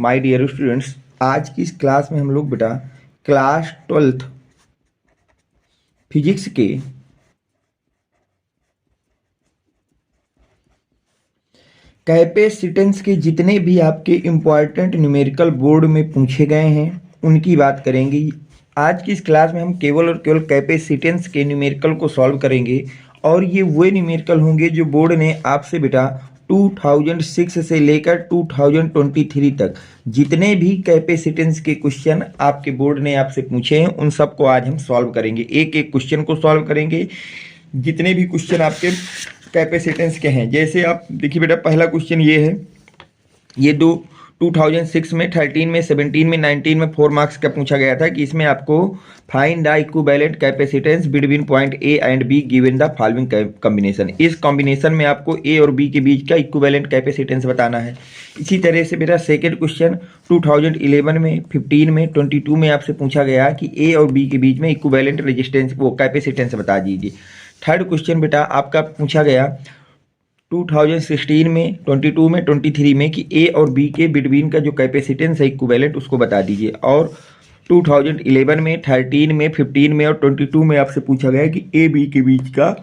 My dear students, आज की इस क्लास में हम लोग बेटा क्लास 12th फिजिक्स के कैपेसिटेंस के जितने भी आपके इम्पॉर्टेंट न्यूमेरिकल बोर्ड में पूछे गए हैं उनकी बात करेंगे। आज की इस क्लास में हम केवल और केवल कैपेसिटेंस के न्यूमेरिकल को सॉल्व करेंगे और ये वो न्यूमेरिकल होंगे जो बोर्ड ने आपसे बेटा 2006 से लेकर 2023 तक जितने भी कैपेसिटेंस के क्वेश्चन आपके बोर्ड ने आपसे पूछे हैं उन सबको आज हम सॉल्व करेंगे। एक एक क्वेश्चन को सॉल्व करेंगे। जितने भी क्वेश्चन आपके कैपेसिटेंस के हैं, जैसे आप देखिए बेटा, पहला क्वेश्चन ये है, ये 2006 में 13 में 17 में 19 में 4 मार्क्स का पूछा गया था कि इसमें आपको find the equivalent capacitance between point A and be given the following combination. इस कॉम्बिनेशन में आपको ए और बी के बीच का इक्विवेलेंट कैपेसिटेंस बताना है। इसी तरह से मेरा सेकेंड क्वेश्चन 2011 में 15 में 22 में आपसे पूछा गया कि ए और बी के बीच में इक्विवेलेंट रेजिस्टेंस वो कैपेसिटेंस बता दीजिए। थर्ड क्वेश्चन बेटा आपका पूछा गया 2016 में 22 में 23 में कि ए और बी के बिटवीन का जो कैपेसिटेंस है इक्विवेलेंट उसको बता दीजिए। और 2011 में 13 में 15 में और 22 में आपसे पूछा गया कि ए बी के बीच का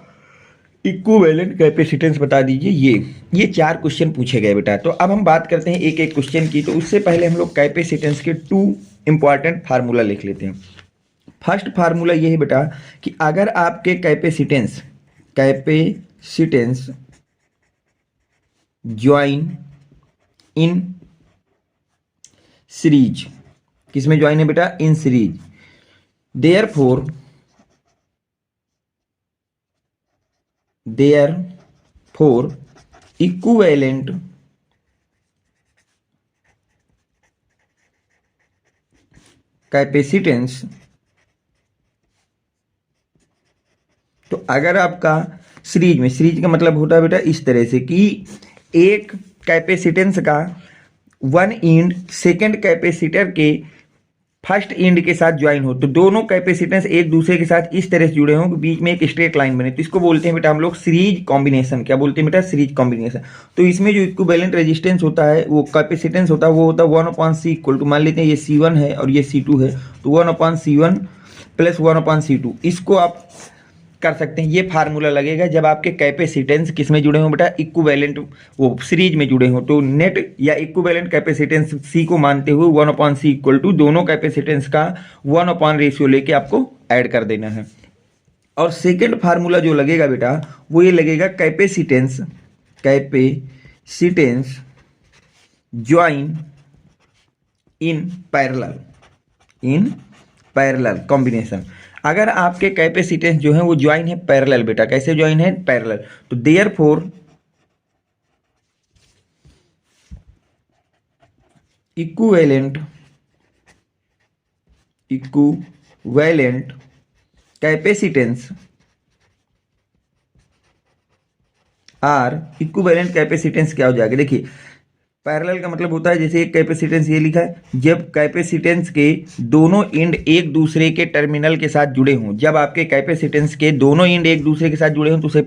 इक्विवेलेंट कैपेसिटेंस बता दीजिए। ये चार क्वेश्चन पूछे गए बेटा। तो अब हम बात करते हैं एक एक क्वेश्चन की। तो उससे पहले हम लोग कैपेसिटेंस के 2 इंपॉर्टेंट फार्मूला लिख लेते हैं। फर्स्ट फार्मूला ये है बेटा कि अगर आपके कैपेसिटेंस ज्वाइन इन सीरीज, किसमें ज्वाइन है बेटा? In series, therefore equivalent capacitance. तो अगर आपका सीरीज का मतलब होता है बेटा इस तरह से कि एक कैपेसिटेंस का वन एंड सेकेंड कैपेसिटर के फर्स्ट एंड के साथ ज्वाइन हो, तो दोनों कैपेसिटेंस एक दूसरे के साथ इस तरह से जुड़े हों कि बीच में एक स्ट्रेट लाइन बने, तो इसको बोलते हैं बेटा हम लोग सीरीज कॉम्बिनेशन। क्या बोलते हैं बेटा? Series combination. तो इसमें जो इक्विवेलेंट रेजिस्टेंस होता है, वो कैपेसिटेंस होता है, वो होता है 1/c इक्वल टू, मान लेते हैं ये C1 है और ये C2 है, तो 1/C1 प्लस 1/C2। इसको आप कर सकते हैं। ये फार्मूला लगेगा जब आपके कैपेसिटेंस किस में जुड़े हों बेटा? इक्विवेलेंट वो सीरीज में जुड़े हों। तो नेट या इक्विवेलेंट कैपेसिटेंस C को मानते हुए 1/C इक्वल टू दोनों कैपेसिटेंस का 1/, रेशियो लेके आपको ऐड कर देना है। और सेकेंड फार्मूला जो लगेगा बेटा वो ये लगेगा capacitance join in parallel combination. अगर आपके कैपेसिटेंस जो है वो ज्वाइन है पैरेलल बेटा, कैसे ज्वाइन है? पैरेलल। तो therefore equivalent capacitance equivalent capacitance क्या हो जाएगा? देखिए पैरेलल का मतलब होता है, जैसे एक कैपेसिटेंस ये लिखा है, जब कैपेसिटेंस के दोनों एंड एक दूसरे के टर्मिनल के साथ जुड़े हों। जब आपके कैपेसिटेंस के दोनों एंड एक दूसरे के साथ जुड़े हों तो उसे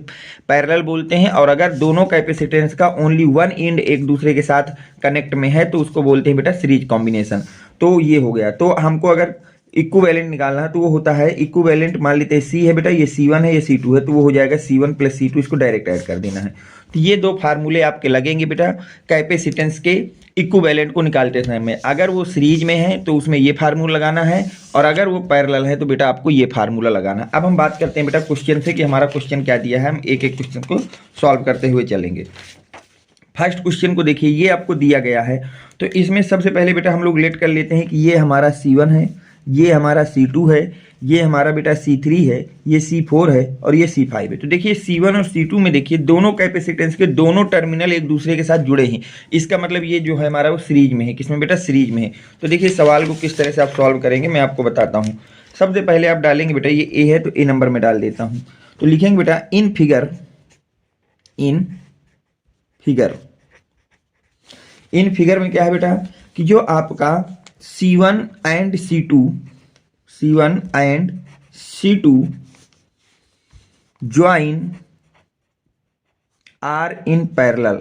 पैरेलल बोलते हैं। और अगर दोनों कैपेसिटेंस का ओनली वन एंड एक दूसरे के साथ कनेक्ट में है तो उसको बोलते हैं बेटा सीरीज कॉम्बिनेशन। तो ये हो गया। तो हमको अगर इक्विवेलेंट निकालना है तो वो होता है इक्विवेलेंट, मान लेते हैं C है बेटा, ये C1 है, ये C2 है, तो वो हो जाएगा C1 प्लस C2, इसको डायरेक्ट ऐड कर देना है। तो ये दो फार्मूले आपके लगेंगे बेटा कैपेसिटेंस के इक्विवेलेंट को निकालते समय में। अगर वो सीरीज में है तो उसमें ये फार्मूला लगाना है, और अगर वो पैरेलल है तो बेटा आपको ये फार्मूला लगाना है। अब हम बात करते हैं बेटा क्वेश्चन से कि हमारा क्वेश्चन क्या दिया है। हम एक एक क्वेश्चन को सॉल्व करते हुए चलेंगे। फर्स्ट क्वेश्चन को देखिए, ये आपको दिया गया है। तो इसमें सबसे पहले बेटा हम लोग लेट कर लेते हैं कि ये हमारा C1 है, ये हमारा C2 है, ये हमारा बेटा C3 है, ये C4 है और ये C5 है। तो देखिए C1 और C2 में देखिए दोनों कैपेसिटेंस के दोनों टर्मिनल एक दूसरे के साथ जुड़े हैं। इसका मतलब ये जो है हमारा वो सीरीज में है। किसमें बेटा? सीरीज में है। तो देखिए सवाल को किस तरह से आप सॉल्व करेंगे मैं आपको बताता हूँ। सबसे पहले आप डालेंगे बेटा, ये A है तो A नंबर में डाल देता हूँ। तो लिखेंगे बेटा इन फिगर में क्या है बेटा कि जो आपका C1 and C2 join are in parallel.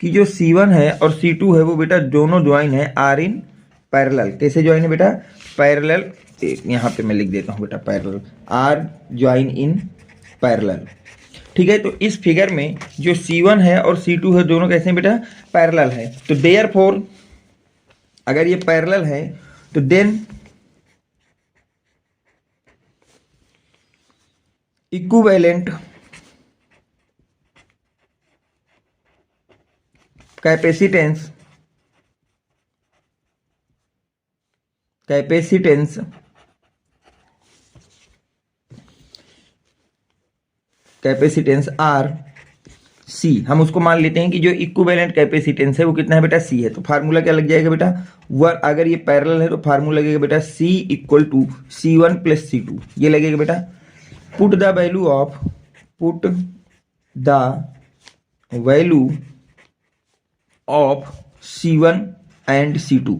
कि जो C1 है और C2 है वो बेटा दोनों ज्वाइन है आर इन पैरेलल। कैसे ज्वाइन है बेटा? पैरेलल। यहाँ पे मैं लिख देता हूँ बेटा parallel, are join in parallel. ठीक है, तो इस फिगर में जो C1 है और C2 है दोनों कैसे हैं बेटा? पैरेलल है। तो देयरफॉर अगर ये पैरेलल है तो then equivalent capacitance are C, हम उसको मान लेते हैं कि जो इक्विवेलेंट कैपेसिटेंस है वो कितना है बेटा? सी है। तो फार्मूला क्या लग जाएगा बेटा? वन, अगर ये पैरेलल है तो फार्मूला लगेगा बेटा सी equal to C1 plus C2, ये लगेगा बेटा। Put the value of C1 and C2।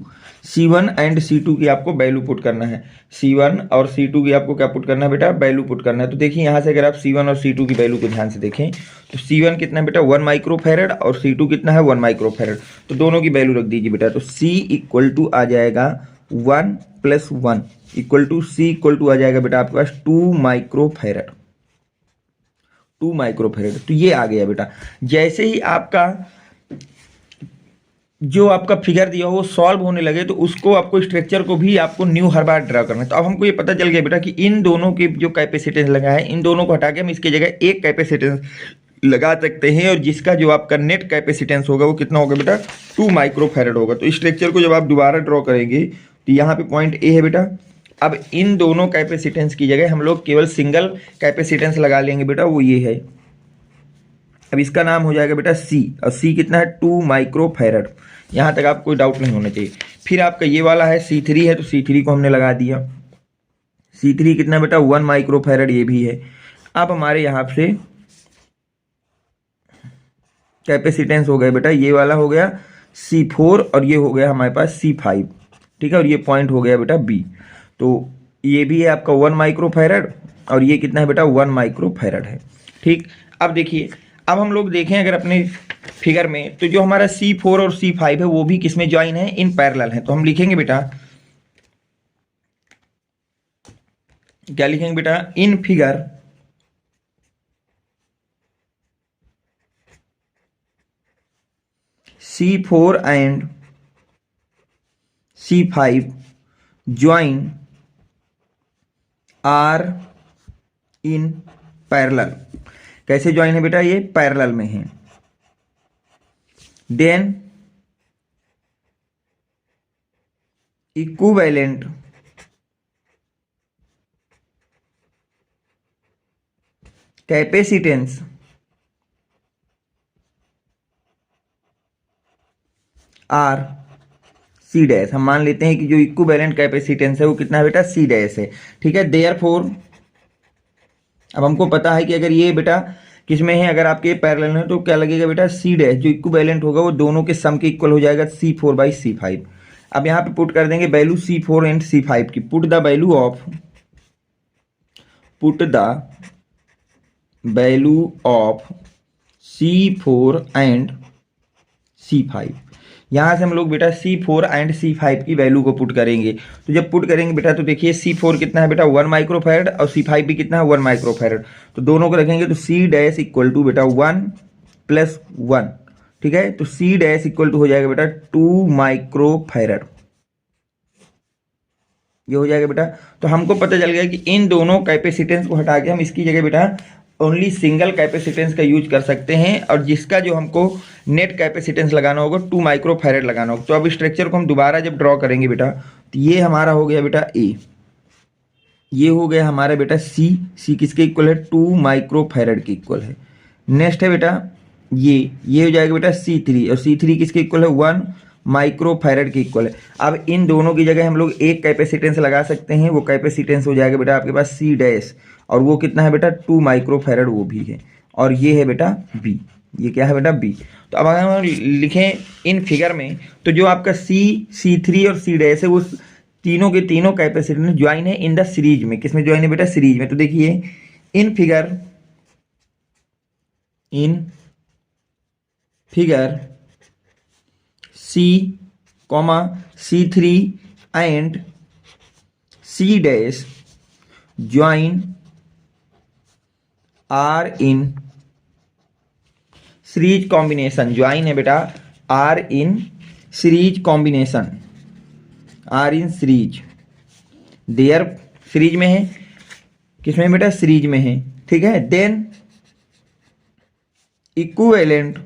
C1 and C2 की आपको वैल्यू पुट करना है। C1 और C2 की आपको क्या पुट करना है बेटा? वैल्यू पुट करना है। तो देखिए यहाँ से अगर आप C1 और C2 की वैल्यू को ध्यान से देखें तो C1 कितना है बेटा? 1 माइक्रोफैरड और C2 कितना है? 1 माइक्रोफैरड। तो दोनों की वैल्यू रख दीजिए बेटा। तो C इक्वल टू आ जाएगा 1 plus 1 equal to C equal to आ जाएगा बेटा आपके पास 2 माइक्रोफैरड। तो ये आ गया बेटा। जैसे ही आपका जो आपका फिगर दिया हो वो सॉल्व होने लगे तो उसको आपको स्ट्रक्चर को भी आपको न्यू हर बार ड्रा करना है। तो अब हमको ये पता चल गया बेटा कि इन दोनों के जो कैपेसिटेंस लगा है इन दोनों को हटा के हम इसकी जगह एक कैपेसिटेंस लगा सकते हैं और जिसका जो आपका नेट कैपेसिटेंस होगा वो कितना होगा बेटा? 2 माइक्रोफैरड होगा। तो स्ट्रक्चर को जब आप दोबारा ड्रॉ करेंगे तो यहाँ पे पॉइंट ए है बेटा। अब इन दोनों कैपेसिटेंस की जगह हम लोग केवल सिंगल कैपेसिटेंस लगा लेंगे बेटा, वो ये है। अब इसका नाम हो जाएगा बेटा C, और C कितना है? 2 माइक्रोफैरड। यहाँ तक आप कोई डाउट नहीं होना चाहिए। फिर आपका ये वाला है C3 है, तो C3 को हमने लगा दिया। C3 कितना बेटा? 1 माइक्रोफैरड, ये भी है। अब हमारे यहाँ से कैपेसिटेंस हो गया बेटा, ये वाला हो गया C4 और ये हो गया हमारे पास C5। ठीक है, और ये पॉइंट हो गया बेटा B। तो ये भी है आपका 1 माइक्रोफैरड और ये कितना है बेटा? 1 माइक्रोफैरड है। ठीक, अब देखिए, अब हम लोग देखें अगर अपने फिगर में तो जो हमारा C4 और C5 है वो भी किसमें ज्वाइन है? इन पैरेलल है। तो हम लिखेंगे बेटा, क्या लिखेंगे बेटा? In figure C4 and C5 join are in parallel. कैसे ज्वाइन है बेटा? ये पैरेलल में है। Then equivalent capacitance are C dash. हम मान लेते हैं कि जो इक्विवेलेंट कैपेसिटेंस है वो कितना है बेटा? सी डैश है। ठीक है, देयरफॉर अब हमको पता है कि अगर ये बेटा किसमें है, अगर आपके पैरेलल है तो क्या लगेगा बेटा? सी डैश जो इक्विवेलेंट होगा वो दोनों के सम के इक्वल हो जाएगा C4 बाई C5। अब यहाँ पे पुट कर देंगे वैल्यू C4 एंड C5 की। Put the value of C4 and C5। यहाँ से हम लोग बेटा C4 एंड C5 की वैल्यू को पुट करेंगे। तो जब पुट करेंगे बेटा तो देखिए C4 कितना है बेटा? 1 माइक्रोफैरड और C5 भी कितना है? 1 माइक्रोफैरड। तो दोनों को रखेंगे तो C डैश इक्वल टू बेटा 1 प्लस 1। ठीक है, तो C डैश इक्वल टू हो जाएगा बेटा 2 माइक्रोफैरड। ये हो जाएगा बेटा। तो हमको पता चल गया कि इन दोनों कैपेसिटेंस को हटा के हम इसकी जगह बेटा ओनली सिंगल कैपेसिटेंस का यूज कर सकते हैं और जिसका जो हमको नेट कैपेसिटेंस लगाना होगा 2 माइक्रोफैरड लगाना होगा। तो अब स्ट्रक्चर को हम दोबारा जब ड्रॉ करेंगे बेटा तो ये हमारा हो गया बेटा A, ये हो गया हमारा बेटा C किसके इक्वल है? 2 माइक्रोफैरड के इक्वल है। नेक्स्ट है बेटा ये हो जाएगा बेटा C3 और C3 किसके इक्वल है? 1 माइक्रोफैरड के इक्वल है। अब इन दोनों की जगह हम लोग एक कैपेसिटेंस लगा सकते हैं, वो कैपेसिटेंस हो जाएगा बेटा आपके पास C डैश और वो कितना है बेटा? 2 माइक्रोफैरड वो भी है। और ये है बेटा B, ये क्या है बेटा? B। तो अब अगर हम लिखें इन फिगर में तो जो आपका C3 और C डैश है वो तीनों के तीनों कैपेसिटेंस ज्वाइन है इन द सीरीज में। किसमें ज्वाइन है बेटा? सीरीज में। तो देखिए in figure C comma C3 and C dash join are in series combination. ज्वाइन है बेटा are in series combination, are in series, there series में है, किसमें बेटा सीरीज में है, ठीक है। Then equivalent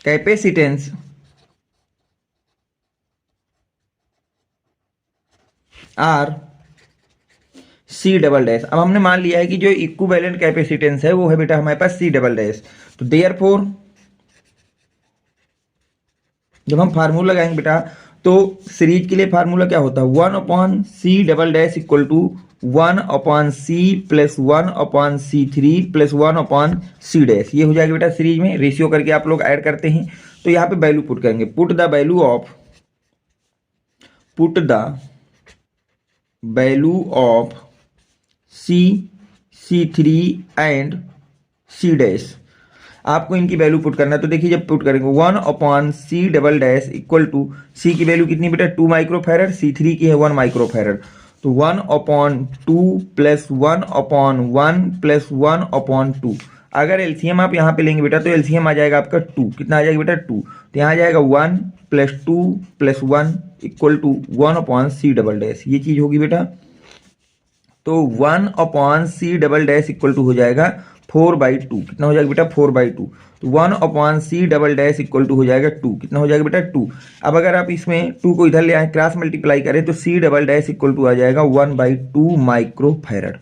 capacitance are C double dash. अब हमने मान लिया है कि जो इक्विवेलेंट कैपेसिटेंस है वो है बेटा हमारे पास सी डबल डैश। तो देयरफॉर जब हम फार्मूला लगाएंगे बेटा तो सीरीज के लिए फार्मूला क्या होता है, 1/c double dash equal to 1/c plus 1/c3 plus 1/c dash. ये हो जाएगा बेटा सीरीज में, रेशियो करके आप लोग ऐड करते हैं। तो यहाँ पे वैल्यू पुट करेंगे, put the value of C3 and C dash. आपको इनकी वैल्यू पुट करना है। तो देखिए जब पुट करेंगे 1/c double dash equal to C की वैल्यू कितनी बेटा 2 माइक्रोफैरड, C3 की है 1 माइक्रोफैरड। तो 1/2 प्लस 1/1 प्लस 1/2। अगर एलसीएम आप यहाँ पे लेंगे बेटा तो एलसीएम आ जाएगा आपका 2। कितना आ जाएगा बेटा 2। तो यहाँ आ जाएगा 1 plus 2 plus 1 equal to 1/c double dash. ये चीज होगी बेटा। तो 1/c double dash equal to हो जाएगा 4/2। कितना हो जाएगा बेटा 4/2। तो 1/c double dash equal to हो जाएगा 2। कितना हो जाएगा बेटा 2। अब अगर आप इसमें 2 को इधर ले आए क्रॉस मल्टीप्लाई करें तो C double dash equal to आ जाएगा 1/2 माइक्रोफैरड।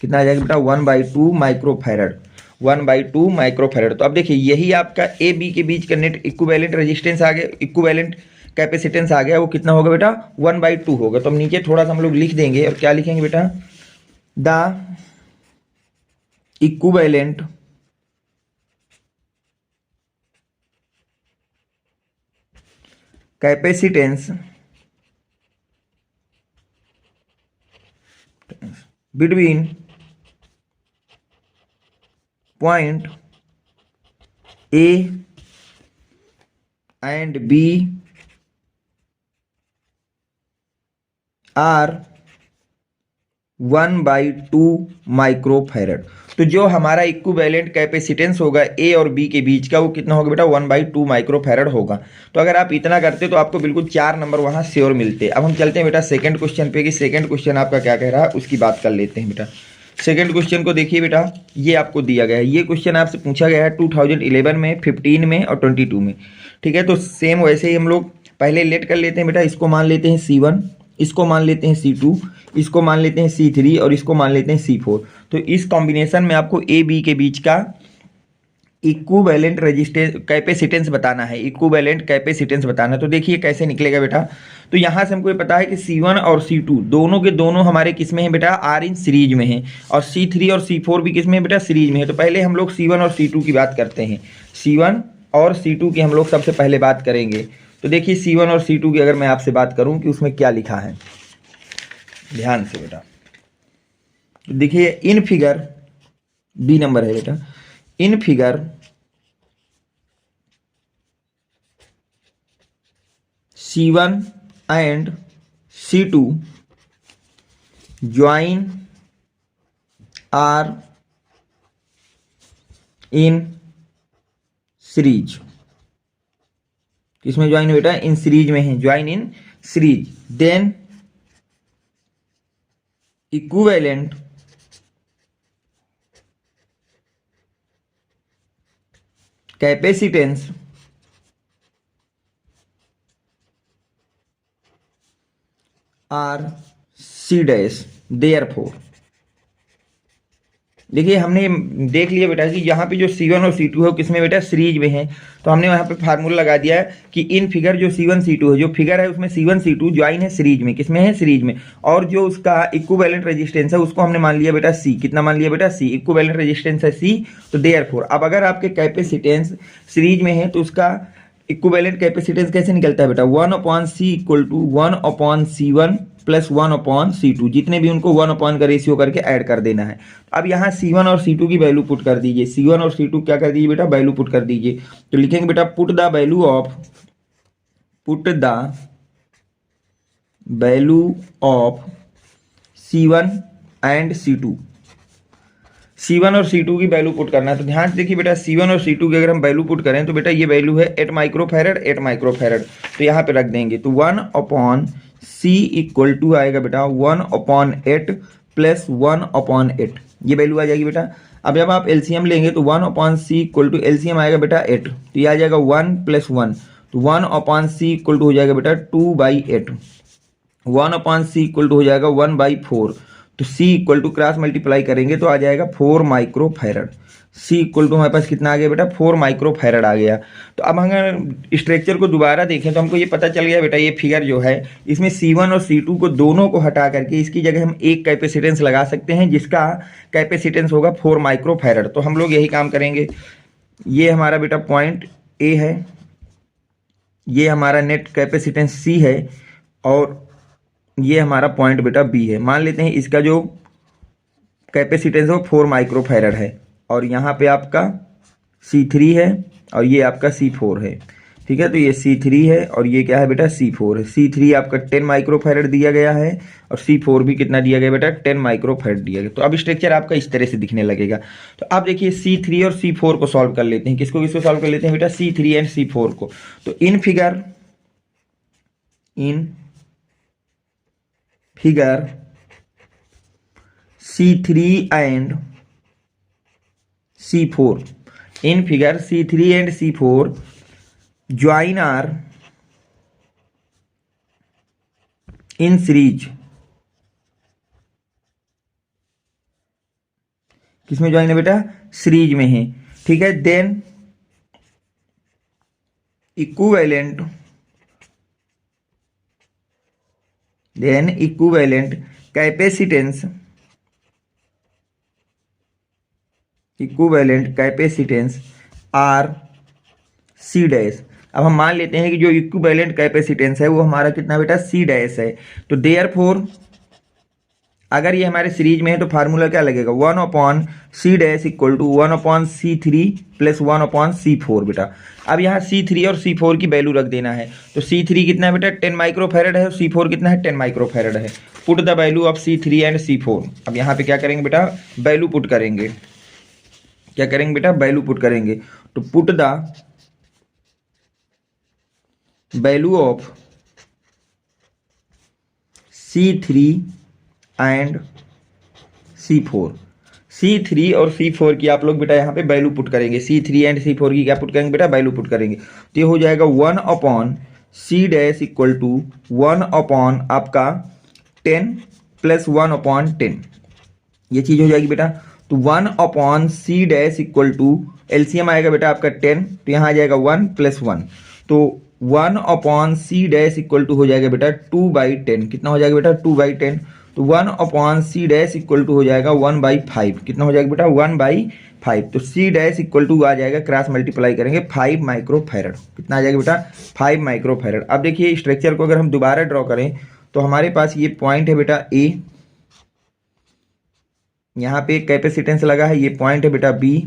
कितना आ जाएगा बेटा 1/2 माइक्रोफैरड, 1/2 माइक्रोफैरड। तो अब देखिए यही आपका ए बी के बीच का नेट इक्विवेलेंट रेजिस्टेंस आ गया, इक्विवेलेंट कैपेसिटेंस आ गया। वो कितना होगा बेटा 1/2 होगा। तो हम नीचे थोड़ा सा हम लोग लिख देंगे और क्या लिखेंगे बेटा, the equivalent capacitance between point A and B are 1/2 microfarad. तो जो हमारा इक्विवेलेंट कैपेसिटेंस होगा ए और बी के बीच का वो कितना होगा बेटा 1/2 माइक्रोफैरड होगा। तो अगर आप इतना करते तो आपको बिल्कुल 4 नंबर वहां श्योर मिलते। अब हम चलते हैं बेटा सेकंड क्वेश्चन पे कि सेकंड क्वेश्चन आपका क्या कह रहा है उसकी बात कर लेते हैं बेटा। सेकंड क्वेश्चन को देखिए बेटा, ये आपको दिया गया है, ये क्वेश्चन आपसे पूछा गया है 2011 में, 15 में और 22 में, ठीक है। तो सेम वैसे ही हम लोग पहले लेट कर लेते हैं बेटा। इसको मान लेते हैं C1, इसको मान लेते हैं C2, इसको मान लेते हैं C3 और इसको मान लेते हैं C4। तो इस कॉम्बिनेशन में आपको ए बी के बीच का इक्विवेलेंट रेजिस्टेंस कैपेसिटेंस बताना है, इक्विवेलेंट कैपेसिटेंस बताना है। तो देखिए कैसे निकलेगा बेटा। तो यहाँ से हमको ये पता है कि C1 और C2 दोनों के दोनों हमारे किस में है बेटा आर इन सीरीज में है, और C3 और C4 भी किस में है बेटा सीरीज में है। तो पहले हम लोग C1 और C2 की बात करते हैं। C1 और C2 की हम लोग सबसे पहले बात करेंगे। तो देखिए C1 और C2 की अगर मैं आपसे बात करूं कि उसमें क्या लिखा है, ध्यान से बेटा देखिए। इन फिगर बी नंबर है बेटा, in figure C1 and C2 join are in series. किसमें ज्वाइन है बेटा इन सीरीज में है, join in series. Then equivalent capacitance are C dash. Therefore देखिए हमने देख लिया बेटा कि यहाँ पे जो C1 और C2 है वो किसमें बेटा सीरीज में है। तो हमने यहाँ पे फार्मूला लगा दिया है कि इन फिगर जो C1 C2 है, जो फिगर है उसमें C1 C2 ज्वाइन है सीरीज में, किसमें है सीरीज में। और जो उसका इक्विवेलेंट रेजिस्टेंस है उसको हमने मान लिया बेटा C। कितना मान लिया बेटा C, इक्विवेलेंट रेजिस्टेंस है C। तो देयरफॉर अब अगर आपके कैपेसिटेंस सीरीज में है तो उसका इक्विवेलेंट कैपेसिटेंस कैसे निकलता है बेटा, 1/c equal to 1/c1 plus 1/c2, जितने भी उनको 1 का रेशियो करके ऐड कर देना है। अब यहाँ C1 और C2 की वैल्यू पुट कर दीजिए, C1 और C2 क्या कर दीजिए बेटा, वैल्यू पुट कर दीजिए। तो लिखेंगे बेटा put the value of C1 and C2, C1 और C2 की वैल्यू पुट करना है। तो ध्यान से देखिए बेटा, C1 और C2 की अगर हम वैल्यू पुट करें तो बेटा ये वैल्यू है 8 माइक्रोफैरड 8 माइक्रोफैरड, तो यहाँ पे रख देंगे। तो 1/c इक्वल टू आएगा बेटा 1/8 प्लस 1/8, ये वैल्यू आ जाएगी बेटा। अब जब आप एलसीएम लेंगे तो 1/c इक्वल टू एलसीएम आएगा बेटा 8, तो ये आ जाएगा 1 प्लस 1, तो 1/c इक्वल टू हो जाएगा बेटा 2/8, 1/c इक्वल टू हो जाएगा 1/4, तो C equal to cross multiply करेंगे तो आ जाएगा 4 माइक्रोफैरड। C इक्वल टू हमारे पास कितना आ गया बेटा, 4 माइक्रोफैरड आ गया। तो अब अगर स्ट्रक्चर को दोबारा देखें तो हमको ये पता चल गया बेटा, ये फिगर जो है इसमें C1 और C2 को दोनों को हटा करके इसकी जगह हम एक कैपेसिटेंस लगा सकते हैं, जिसका कैपेसिटेंस होगा 4 माइक्रोफैरड। तो हम लोग यही काम करेंगे। ये हमारा बेटा पॉइंट A है, ये हमारा नेट कैपेसिटेंस C है, और ये हमारा पॉइंट बेटा B है। मान लेते हैं इसका जो कैपेसिटेंस है वो 4 माइक्रोफैरड है, और यहाँ पे आपका C3 है और ये आपका C4 है। ठीक है, तो ये C3 है और ये क्या है बेटा, C4 है। C3 आपका 10 माइक्रोफैरड दिया गया है और C4 भी कितना दिया गया बेटा, 10 माइक्रोफैरड दिया गया। तो अब स्ट्रक्चर आपका इस तरह से दिखने लगेगा। तो अब देखिए C3 और C4 को सॉल्व कर लेते हैं। किसको किसको सॉल्व कर लेते हैं बेटा, C3 एंड C4 को। तो in figure C3 and C4, in figure C3 and C4 join are in series। किसमें ज्वाइन है बेटा, सीरीज में है। ठीक है, then equivalent capacitance are C dash. अब हम मान लेते हैं कि जो इक्विवेलेंट कैपेसिटेंस है वो हमारा कितना बेटा, C डैश है। तो देयरफॉर अगर ये हमारे सीरीज में है तो फार्मूला क्या लगेगा, 1/c dash equal to 1/c3 plus 1/c4 बेटा। अब यहाँ C3 और C4 की वैल्यू रख देना है। तो C3 कितना है बेटा, 10 माइक्रोफैरड है, और C4 कितना है, 10 माइक्रोफैरड है। Put the value of C3 and C4। अब यहाँ पे क्या करेंगे बेटा, वैल्यू पुट करेंगे। क्या करेंगे बेटा, वैल्यू पुट करेंगे। तो put the value of C3 and C4। C3 और C4 की आप लोग बेटा यहाँ पे वैल्यू पुट करेंगे। C3 एंड C4 की क्या पुट करेंगे बेटा, वैल्यू पुट करेंगे। तो ये हो जाएगा 1/c डैश इक्वल टू 1/ आपका 10 प्लस 1/10, ये चीज हो जाएगी बेटा। तो 1/c dash equal to LCM आएगा बेटा आपका 10, तो यहाँ आ जाएगा 1 प्लस 1, तो 1/c डैश इक्वल टू हो जाएगा बेटा 2/10। कितना हो जाएगा बेटा, 2/10। तो 1/c डैश इक्वल टू हो जाएगा 1/5। कितना हो जाएगा बेटा, 1/5। तो C डैश इक्वल टू आ जाएगा, क्रॉस मल्टीप्लाई करेंगे 5 माइक्रोफैरड। कितना आ जाएगा बेटा, 5 माइक्रोफैरड। अब देखिए स्ट्रक्चर को अगर हम दोबारा ड्रॉ करें तो हमारे पास ये पॉइंट है बेटा A, यहाँ पे एक कैपेसिटेंस लगा है, ये पॉइंट है बेटा B,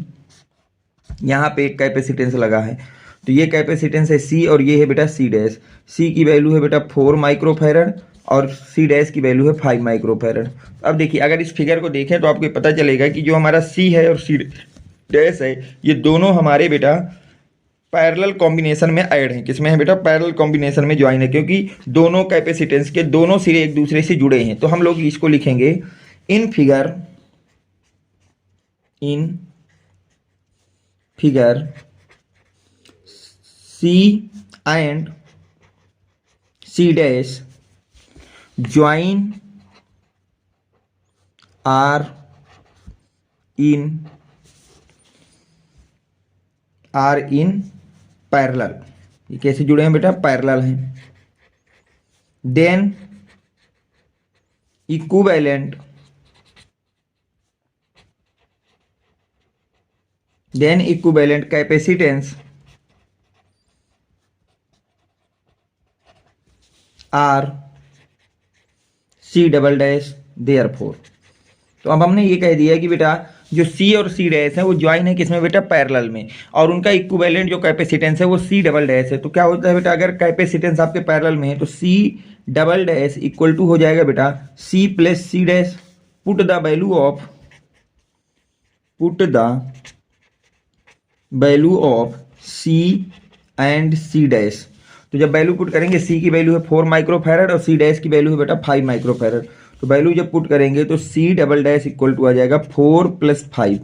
यहाँ पे एक कैपेसिटेंस लगा है। तो ये कैपेसिटेंस है C और ये है बेटा C डैश। C की वैल्यू है बेटा 4 माइक्रोफैरड और C डैश की वैल्यू है 5 माइक्रोफैरड। अब देखिए अगर इस फिगर को देखें तो आपको पता चलेगा कि जो हमारा C है और C डैश है, ये दोनों हमारे बेटा पैरेलल कॉम्बिनेशन में ऐड हैं। किसमें है बेटा, पैरेलल कॉम्बिनेशन में ज्वाइन है, क्योंकि दोनों कैपेसिटेंस के दोनों सिरे एक दूसरे से जुड़े हैं। तो हम लोग इसको लिखेंगे in figure C and C dash join are in parallel. ये कैसे जुड़े हैं बेटा, पैरेलल हैं। Then equivalent capacitance are C double dash therefore. तो अब हमने ये कह दिया कि बेटा जो सी और सी डैश है वो ज्वाइन है किसमें बेटा, पैरेलल में, और उनका इक्विवेलेंट जो कैपेसिटेंस है वो सी डबल डैश है। तो क्या होता है बेटा, अगर कैपेसिटेंस आपके पैरेलल में है तो C double dash equal to हो जाएगा बेटा C plus C dash. Put the value of C and C dash. तो जब वैल्यू पुट करेंगे, सी की वैल्यू है 4 माइक्रोफैरड और सी डैश की वैल्यू है बेटा 5 माइक्रोफैरड। तो वैल्यू जब पुट करेंगे तो C double dash equal to आ जाएगा 4 + 5।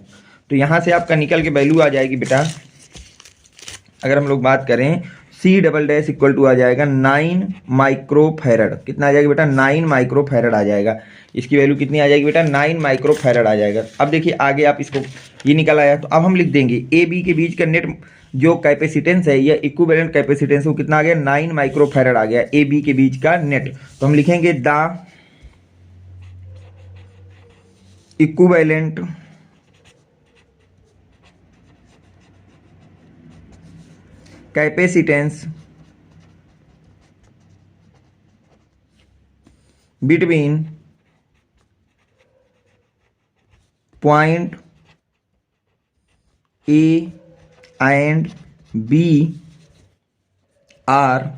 तो यहाँ से आपका निकल के वैल्यू आ जाएगी बेटा, अगर हम लोग बात करें, C double dash equal to आ जाएगा 9 माइक्रोफैरड। कितना आ जाएगा बेटा, 9 माइक्रोफैरड आ जाएगा। इसकी वैल्यू कितनी आ जाएगी बेटा, 9 माइक्रोफैरड आ जाएगा। अब देखिए आगे आप इसको, ये निकल आया, तो अब हम लिख देंगे ए बी के बीच का नेट जो कैपेसिटेंस है या इक्विवेलेंट कैपेसिटेंस वो कितना आ गया, 9 माइक्रोफैरड आ गया ए बी के बीच का नेट। तो हम लिखेंगे the equivalent capacitance between point A and B are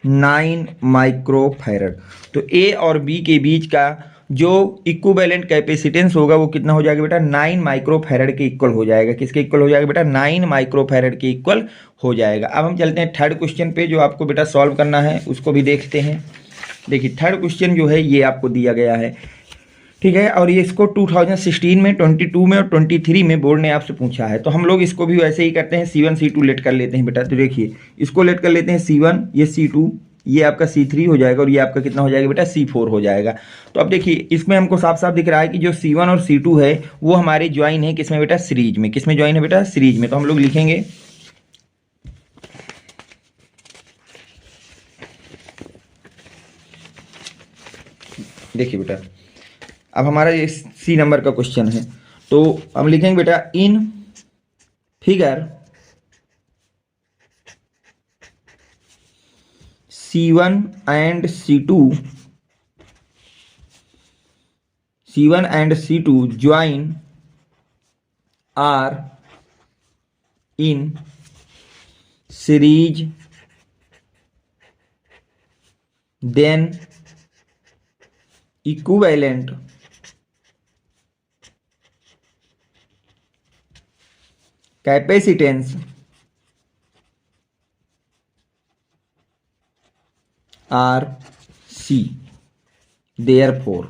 9 microfarad. तो ए और बी के बीच का जो इक्विवेलेंट कैपेसिटेंस होगा वो कितना हो जाएगा बेटा, 9 माइक्रोफैरड के इक्वल हो जाएगा। किसके इक्वल हो जाएगा बेटा, 9 माइक्रोफैरड के इक्वल हो जाएगा। अब हम चलते हैं थर्ड क्वेश्चन पे, जो आपको बेटा सॉल्व करना है उसको भी देखते हैं। देखिए थर्ड क्वेश्चन जो है ये आपको दिया गया है, ठीक है, और ये इसको 2016 में, 22 में और 23 में बोर्ड ने आपसे पूछा है। तो हम लोग इसको भी वैसे ही करते हैं, C1 C2 लेट कर लेते हैं बेटा। तो देखिए इसको लेट कर लेते हैं C1, ये C2, ये आपका C3 हो जाएगा और ये आपका कितना हो जाएगा बेटा, C4 हो जाएगा। तो अब देखिए इसमें हमको साफ साफ दिख रहा है कि जो C1 और C2 है वो हमारे ज्वाइन है किसमें बेटा, सीरीज में। किसमें ज्वाइन है बेटा, सीरीज में। तो हम लोग लिखेंगे देखिए बेटा, अब हमारा ये सी नंबर का क्वेश्चन है, तो हम लिखेंगे बेटा in figure C1 and C2 join are in series, then equivalent capacitance are C therefore.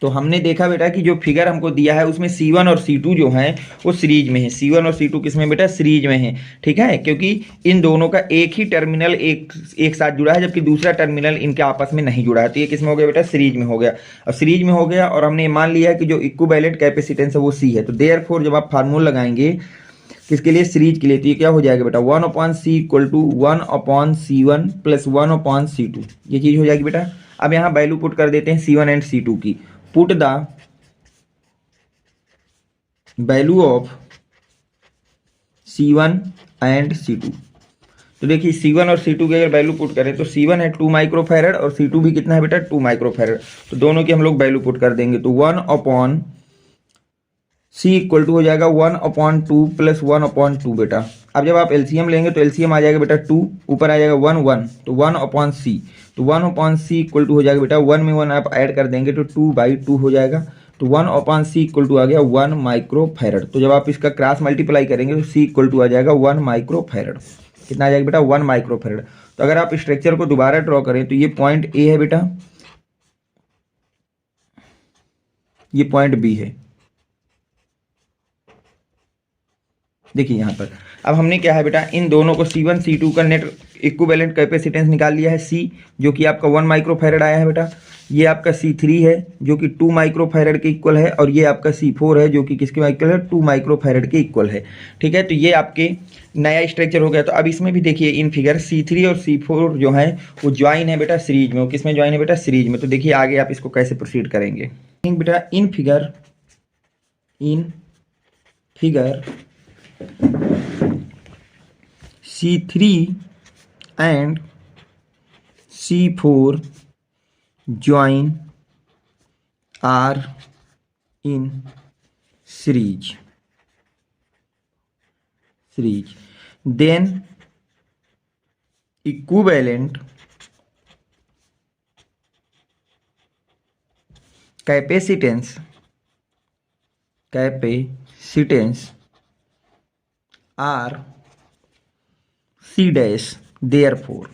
तो हमने देखा बेटा कि जो फिगर हमको दिया है उसमें C1 और C2 जो हैं वो सीरीज में है। C1 और C2 किसमें बेटा, सीरीज में है, ठीक है, क्योंकि इन दोनों का एक ही टर्मिनल एक साथ जुड़ा है जबकि दूसरा टर्मिनल इनके आपस में नहीं जुड़ा है। तो ये किसमें हो गया बेटा, सीरीज में हो गया। और सीरीज में हो गया और हमने मान लिया कि जो इक्विवेलेंट कैपेसिटेंस है वो C है। तो देयरफॉर जब आप फार्मूला लगाएंगे किसके लिए, सीरीज के लिए, तो ये क्या हो जाएगा बेटा, 1/C equal to 1/C1 plus 1/C2, ये चीज हो जाएगी बेटा। अब यहाँ वैल्यू पुट कर देते हैं C1 एंड C2 की। Put the value of C1 and C2। तो देखिए C1 और C2 की अगर वैल्यू पुट करें तो C1 है 2 माइक्रोफैरड और C2 भी कितना है बेटा, 2 माइक्रोफैरड। तो दोनों की हम लोग वैल्यू पुट कर देंगे। तो 1/C इक्वल टू हो जाएगा 1/2 प्लस 1/2 बेटा। अब जब आप एलसीएम लेंगे तो एलसीएम आ जाएगा बेटा 2, ऊपर आ जाएगा 1 1, तो 1/C। तो 1/C इक्वल टू हो जाएगा बेटा, 1 में 1 आप ऐड कर देंगे तो 2/2 हो जाएगा। तो 1/C इक्वल टू आ गया 1 माइक्रोफैरड। तो जब आप इसका क्रॉस मल्टीप्लाई करेंगे तो C इक्वल टू आ जाएगा 1 माइक्रोफैरड। कितना आ जाएगा बेटा, 1 माइक्रोफैरड। तो अगर आप स्ट्रक्चर को दोबारा ड्रॉ करें तो ये पॉइंट ए है बेटा, ये पॉइंट बी है। देखिए यहाँ पर अब हमने क्या है बेटा, इन दोनों को C1 C2 का नेट इक्विवेलेंट कैपेसिटेंस निकाल लिया है C, जो कि आपका 1 माइक्रोफैरड आया है बेटा। ये आपका C3 है जो कि 2 माइक्रोफैरड के इक्वल है, और ये आपका C4 है जो कि किसके इक्वल है, 2 माइक्रोफैरड के इक्वल है, ठीक है। तो ये आपके नया स्ट्रक्चर हो गया। तो अब इसमें भी देखिए इन फिगर C3 और C4 जो है वो ज्वाइन है बेटा सीरीज में। वो किस में ज्वाइन है बेटा, सीरीज में। तो देखिए आगे आप इसको कैसे प्रोसीड करेंगे बेटा, in figure C3 and C4 join R in series, then equivalent capacitance R C dash therefore.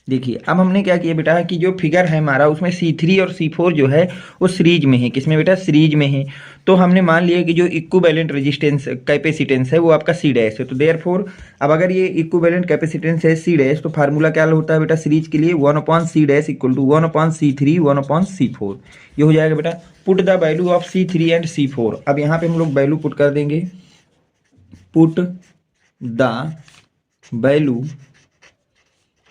देखिए अब हमने क्या किया बेटा कि जो फिगर है हमारा उसमें C3 और C4 जो है वो सीरीज में है। किसमें बेटा? सीरीज में है। तो हमने मान लिया कि जो इक्विवेलेंट रेजिस्टेंस कैपेसिटेंस है वो आपका C डैश है। तो देयरफॉर अब अगर ये इक्विवेलेंट कैपेसिटेंस है C डैश तो फार्मूला क्या होता है बेटा सीरीज के लिए? 1/C dash equal to 1/C3 1/C4। ये हो जाएगा बेटा। Put the value of C3 and C4। अब यहाँ पे हम लोग वैल्यू पुट कर देंगे। Put the value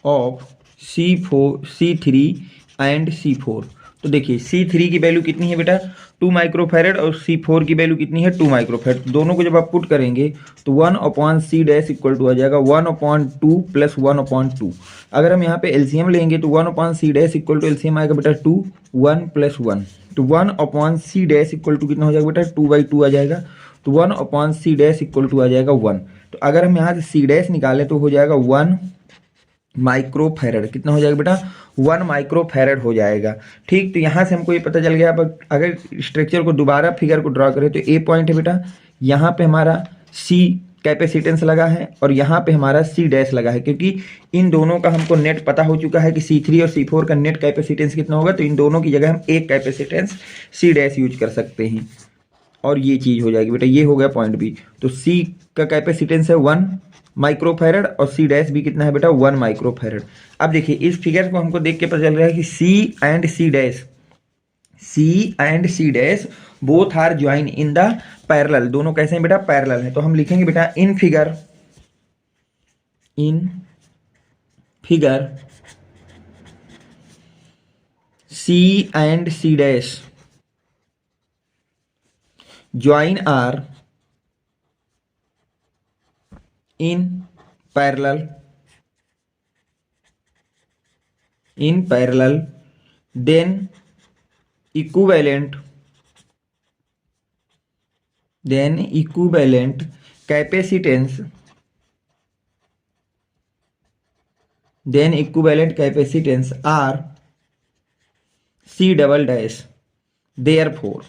of C3 and C4। तो देखिए C3 की वैल्यू कितनी है बेटा? 2 माइक्रोफैरड और C4 की वैल्यू कितनी है? 2 माइक्रोफैरड। दोनों को जब आप पुट करेंगे तो 1/C डैश इक्वल टू आ जाएगा 1/2 प्लस 1/2। अगर हम यहाँ पे एलसीएम लेंगे तो 1/C dash equal to LCM आएगा बेटा 2, 1 प्लस 1। तो 1/C डैश इक्वल टू कितना हो जाएगा बेटा? 2/2 आ जाएगा। तो 1/C डैश इक्वल टू आ जाएगा 1। तो अगर हम यहाँ से C डैश निकालें तो हो जाएगा 1 माइक्रोफैरड। कितना हो जाएगा बेटा? 1 माइक्रोफैरड हो जाएगा। ठीक, तो यहाँ से हमको ये पता चल गया। अब अगर स्ट्रक्चर को दोबारा फिगर को ड्रॉ करें तो ए पॉइंट है बेटा, यहाँ पे हमारा C कैपेसिटेंस लगा है और यहाँ पे हमारा C डैश लगा है। क्योंकि इन दोनों का हमको नेट पता हो चुका है कि C3 और C4 का नेट कैपेसिटेंस कितना होगा, तो इन दोनों की जगह हम एक कैपेसिटेंस C डैश यूज कर सकते हैं और ये चीज़ हो जाएगी बेटा। ये हो गया पॉइंट बी। तो C का कैपेसिटेंस है 1 माइक्रोफैरड और C डैश भी कितना है बेटा? 1 माइक्रोफैरड। अब देखिए इस फिगर को हमको देख के पता चल रहा है कि C and C dash both are join in the parallel. दोनों कैसे हैं बेटा? पैरेलल है। तो हम लिखेंगे बेटा in figure C and C dash join are in parallel, then equivalent capacitance are C double dash. Therefore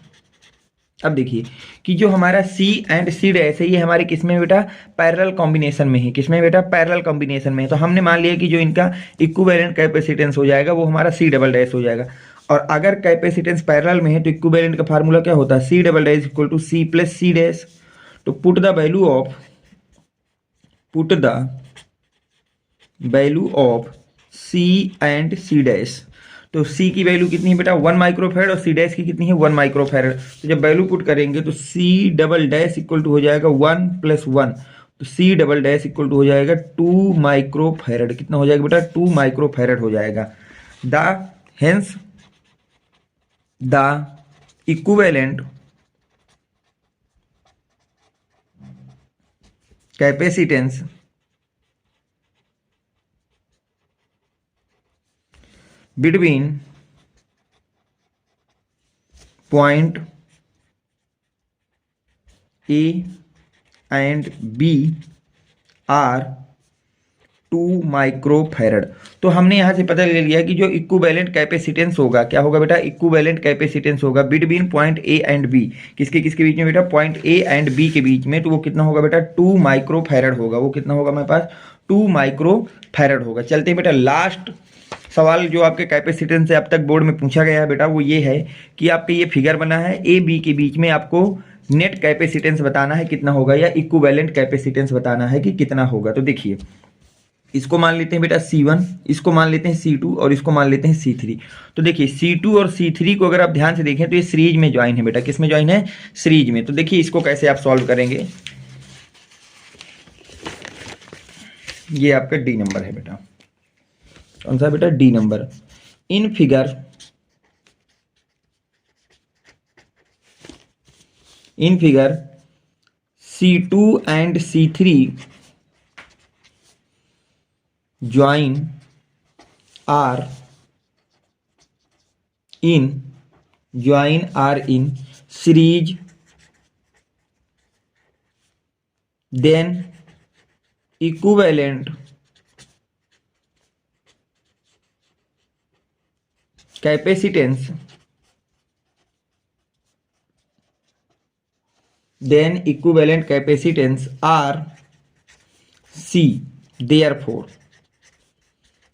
अब देखिए कि जो हमारा C एंड C डैश है ये हमारे किस में बेटा? पैरेलल कॉम्बिनेशन में है। किसमें बेटा? पैरेलल कॉम्बिनेशन में है। तो हमने मान लिया कि जो इनका इक्विवेलेंट कैपेसिटेंस हो जाएगा वो हमारा C डबल डैश हो जाएगा। और अगर कैपेसिटेंस पैरेलल में है तो इक्विवेलेंट का फार्मूला क्या होता है? C double dash equal to C plus C dash. तो put the value of C and C dash. तो C की वैल्यू कितनी है बेटा? 1 माइक्रोफैरड और C डैश की कितनी है? 1 माइक्रोफैरड। तो जब वैल्यू पुट करेंगे तो C double dash equal to हो जाएगा 1 प्लस 1। तो C double dash equal to हो जाएगा 2 माइक्रोफैरड। कितना हो जाएगा बेटा? 2 माइक्रोफैरड हो जाएगा। Hence the equivalent capacitance between point A and B are 2 microfarad. तो हमने यहाँ से पता ले लिया कि जो इक्विवेलेंट कैपेसिटेंस होगा क्या होगा बेटा? इक्विवेलेंट कैपेसिटेंस होगा between point A and B. किसके किसके बीच में बेटा? पॉइंट ए एंड बी के बीच में। तो वो कितना होगा बेटा? 2 माइक्रोफैरड होगा। वो कितना होगा हमारे पास? 2 माइक्रोफैरड होगा। चलते हैं बेटा लास्ट सवाल जो आपके कैपेसिटेंस से अब तक बोर्ड में पूछा गया है बेटा वो ये है कि आपके ये फिगर बना है ए बी के बीच में, आपको नेट कैपेसिटेंस बताना है कितना होगा या इक्विवेलेंट कैपेसिटेंस बताना है कि कितना होगा। तो देखिए इसको मान लेते हैं बेटा C1, इसको मान लेते हैं C2 और इसको मान लेते हैं C3। तो देखिए C2 और C3 को अगर आप ध्यान से देखें तो ये सीरीज में ज्वाइन है बेटा। किस में ज्वाइन है? सीरीज में। तो देखिए इसको कैसे आप सॉल्व करेंगे। ये आपका डी नंबर है बेटा। कौन सा बेटा? D number. In figure C2 and C3 join are in series, then equivalent capacitance are C, therefore।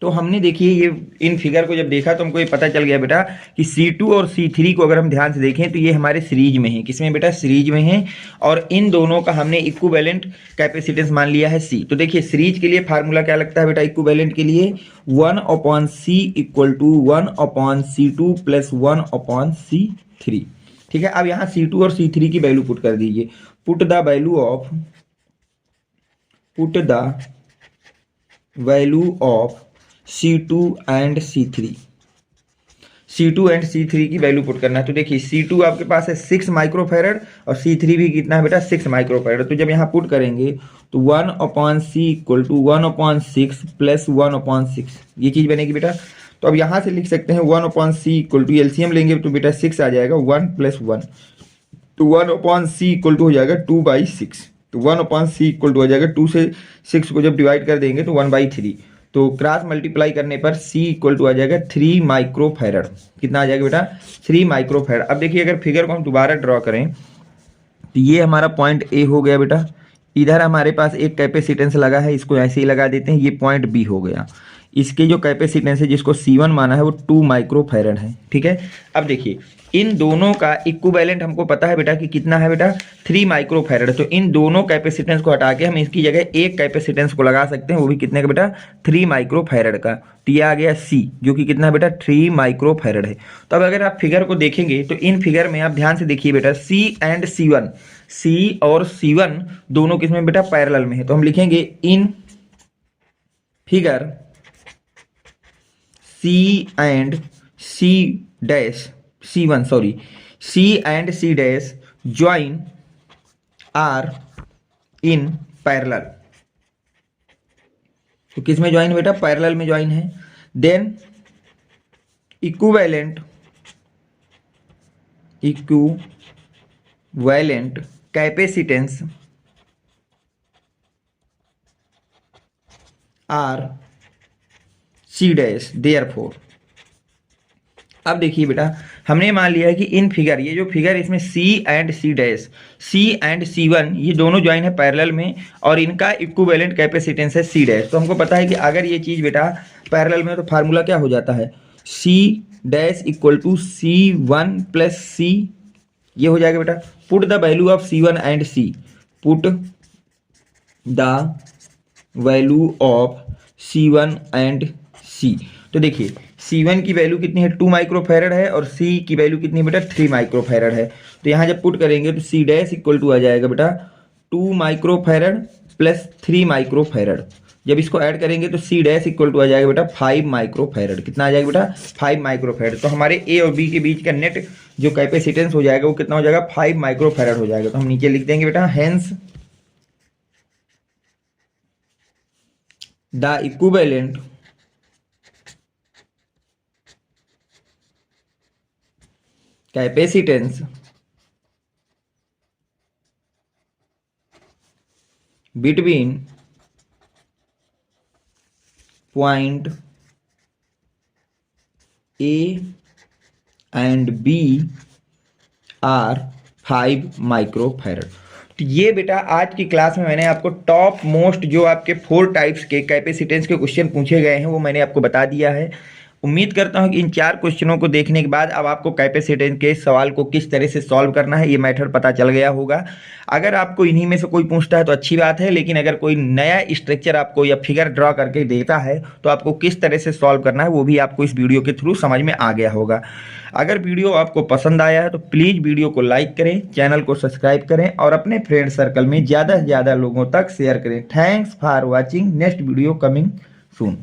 तो हमने देखिए ये इन फिगर को जब देखा तो हमको ये पता चल गया बेटा कि C2 और C3 को अगर हम ध्यान से देखें तो ये हमारे सीरीज में है। किसमें बेटा? सीरीज में है। और इन दोनों का हमने इक्विवेलेंट कैपेसिटेंस मान लिया है C। तो देखिए सीरीज के लिए फार्मूला क्या लगता है बेटा? इक्विवेलेंट के लिए 1/C equal to 1/C2 plus 1/C3। ठीक है, अब यहाँ C2 और C3 की वैल्यू पुट कर दीजिए। Put the value of C2 and C3 की वैल्यू पुट करना है। तो देखिए C2 आपके पास है 6 माइक्रोफैरड और C3 भी कितना है बेटा? 6 माइक्रोफैरड। तो जब यहाँ पुट करेंगे तो 1/C इक्वल टू 1/6 प्लस 1/6 ये चीज बनेगी बेटा। तो अब यहाँ से लिख सकते हैं 1/C इक्वल टू, एलसीएम लेंगे तो बेटा 6 आ जाएगा, 1 प्लस 1, तो 1/C इक्वल टू हो जाएगा 2/6। तो 1/C इक्वल टू हो जाएगा 2 से 6 को जब डिवाइड कर देंगे तो 1/3। तो क्रॉस मल्टीप्लाई करने पर C इक्वल टू आ जाएगा 3 माइक्रोफैरड। कितना आ जाएगा बेटा? 3 माइक्रोफैरड। अब देखिए अगर फिगर को हम दोबारा ड्रॉ करें तो ये हमारा पॉइंट ए हो गया बेटा। इधर हमारे पास एक कैपेसिटेंस लगा है, इसको ऐसे ही लगा देते हैं, ये पॉइंट बी हो गया। इसके जो कैपेसिटेंस है जिसको C1 माना है वो 2 माइक्रोफैरड है। ठीक है, अब देखिए इन दोनों का इक्विवेलेंट हमको पता है बेटा कि कितना है बेटा? 3 माइक्रोफैरड। तो इन दोनों कैपेसिटेंस को हटा के हम इसकी जगह एक कैपेसिटेंस को लगा सकते हैं, वो भी कितने का बेटा? 3 माइक्रोफैरड का। तो ये आ गया C जो कि कितना है बेटा? 3 माइक्रोफैरड है। तो अब अगर आप फिगर को देखेंगे तो इन फिगर में आप ध्यान से देखिए बेटा, C एंड C1, C और C1 दोनों किसमें बेटा? पैरेलल में है। तो हम लिखेंगे in figure C and C dash join are in parallel। तो किस में ज्वाइन बेटा? पैरेलल में ज्वाइन है। Then equivalent capacitance are C dash therefore. अब देखिए बेटा हमने मान लिया है कि इन फिगर, ये जो फिगर इसमें C and C dash, C and C1 ये दोनों ज्वाइन है पैरेलल में और इनका इक्विवेलेंट कैपेसिटेंस है C डैश। तो हमको पता है कि अगर ये चीज़ बेटा पैरेलल में तो फार्मूला क्या हो जाता है? C dash equal to C1 plus C, ये हो जाएगा बेटा। Put the value of C1 and C, put the value of C1 and C। तो देखिए C1 की वैल्यू कितनी है? 2 माइक्रोफैरड है और C की वैल्यू कितनी है बेटा? 3 माइक्रोफैरड है। तो यहाँ जब पुट करेंगे तो C डैश इक्वल टू आ जाएगा बेटा 2 माइक्रोफैरड प्लस 3 माइक्रोफैरड। जब इसको ऐड करेंगे तो C डैश इक्वल टू आ जाएगा बेटा 5 माइक्रोफैरड। कितना आ जाएगा बेटा? 5 माइक्रोफैरड। तो हमारे A और B के बीच का नेट जो कैपेसिटेंस हो जाएगा वो कितना हो जाएगा? 5 माइक्रोफैरड हो जाएगा। तो हम नीचे लिख देंगे बेटा hence the equivalent capacitance between point A and B are 5 microfarad. तो ये बेटा आज की क्लास में मैंने आपको टॉप मोस्ट जो आपके 4 टाइप्स के कैपेसिटेंस के क्वेश्चन पूछे गए हैं वो मैंने आपको बता दिया है। उम्मीद करता हूं कि इन 4 क्वेश्चनों को देखने के बाद अब आपको कैपेसिटेंस के सवाल को किस तरह से सॉल्व करना है ये मेथड पता चल गया होगा। अगर आपको इन्हीं में से कोई पूछता है तो अच्छी बात है, लेकिन अगर कोई नया स्ट्रक्चर आपको या फिगर ड्रॉ करके देता है तो आपको किस तरह से सॉल्व करना है वो भी आपको इस वीडियो के थ्रू समझ में आ गया होगा। अगर वीडियो आपको पसंद आया है तो प्लीज़ वीडियो को लाइक करें, चैनल को सब्सक्राइब करें और अपने फ्रेंड सर्कल में ज़्यादा से ज़्यादा लोगों तक शेयर करें। Thanks for watching. Next video coming soon.